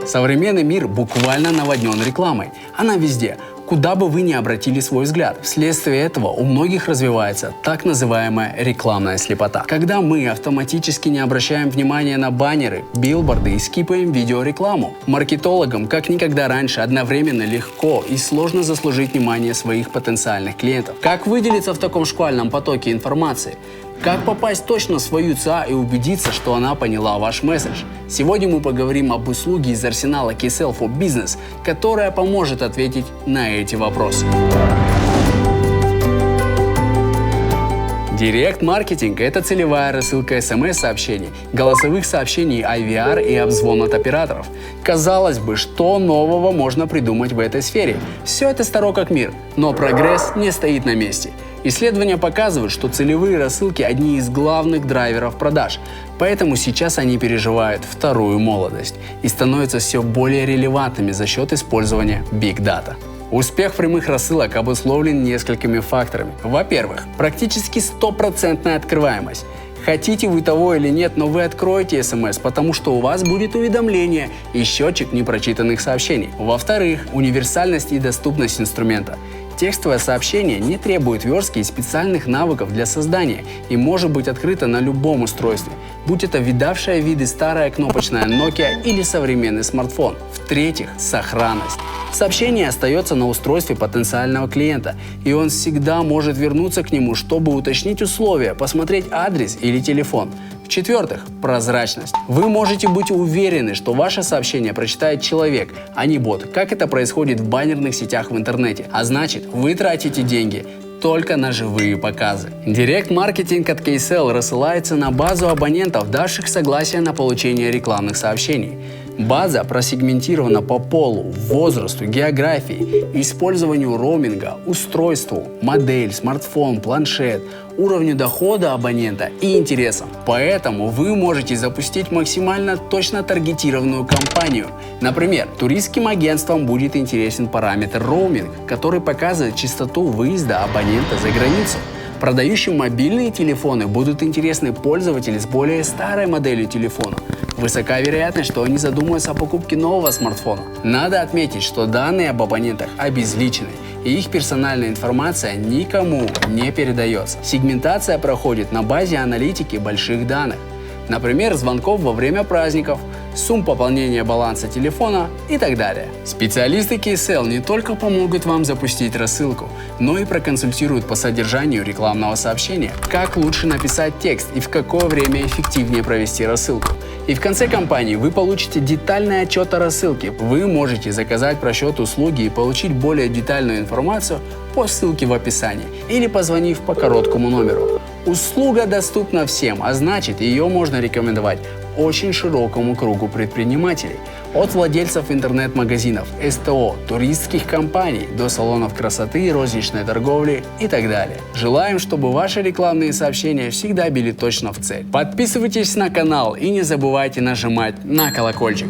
Современный мир буквально наводнен рекламой. Она везде, куда бы вы ни обратили свой взгляд. Вследствие этого у многих развивается так называемая рекламная слепота. Когда мы автоматически не обращаем внимания на баннеры, билборды и скипаем видеорекламу. Маркетологам как никогда раньше одновременно легко и сложно заслужить внимание своих потенциальных клиентов. Как выделиться в таком шквальном потоке информации? Как попасть точно в свою ЦА и убедиться, что она поняла ваш месседж? Сегодня мы поговорим об услуге из арсенала KSL for Business, которая поможет ответить на эти вопросы. Директ-маркетинг – это целевая рассылка СМС-сообщений, голосовых сообщений IVR и обзвон от операторов. Казалось бы, что нового можно придумать в этой сфере? Все это старо как мир, но прогресс не стоит на месте. Исследования показывают, что целевые рассылки – одни из главных драйверов продаж, поэтому сейчас они переживают вторую молодость и становятся все более релевантными за счет использования Big Data. Успех прямых рассылок обусловлен несколькими факторами. Во-первых, практически 100% открываемость. Хотите вы того или нет, но вы откроете СМС, потому что у вас будет уведомление и счетчик непрочитанных сообщений. Во-вторых, универсальность и доступность инструмента. Текстовое сообщение не требует верстки и специальных навыков для создания и может быть открыто на любом устройстве, будь это видавшая виды старая кнопочная Nokia или современный смартфон. В-третьих, сохранность. Сообщение остается на устройстве потенциального клиента, и он всегда может вернуться к нему, чтобы уточнить условия, посмотреть адрес или телефон. В-четвертых, прозрачность. Вы можете быть уверены, что ваше сообщение прочитает человек, а не бот, как это происходит в баннерных сетях в интернете. А значит, вы тратите деньги только на живые показы. Директ-маркетинг от KSL рассылается на базу абонентов, давших согласие на получение рекламных сообщений. База просегментирована по полу, возрасту, географии, использованию роуминга, устройству, модель, смартфон, планшет, уровню дохода абонента и интересам. Поэтому вы можете запустить максимально точно таргетированную кампанию. Например, туристским агентствам будет интересен параметр роуминг, который показывает частоту выезда абонента за границу. Продающим мобильные телефоны будут интересны пользователи с более старой моделью телефона. Высока вероятность, что они задумаются о покупке нового смартфона. Надо отметить, что данные об абонентах обезличены, и их персональная информация никому не передается. Сегментация проходит на базе аналитики больших данных. Например, звонков во время праздников, сумм пополнения баланса телефона и так далее. Специалисты KSL не только помогут вам запустить рассылку, но и проконсультируют по содержанию рекламного сообщения, как лучше написать текст и в какое время эффективнее провести рассылку. И в конце кампании вы получите детальный отчет о рассылке. Вы можете заказать просчет услуги и получить более детальную информацию по ссылке в описании или позвонив по короткому номеру. Услуга доступна всем, а значит, ее можно рекомендовать очень широкому кругу предпринимателей. От владельцев интернет-магазинов, СТО, туристских компаний до салонов красоты, розничной торговли и так далее. Желаем, чтобы ваши рекламные сообщения всегда били точно в цель. Подписывайтесь на канал и не забывайте нажимать на колокольчик.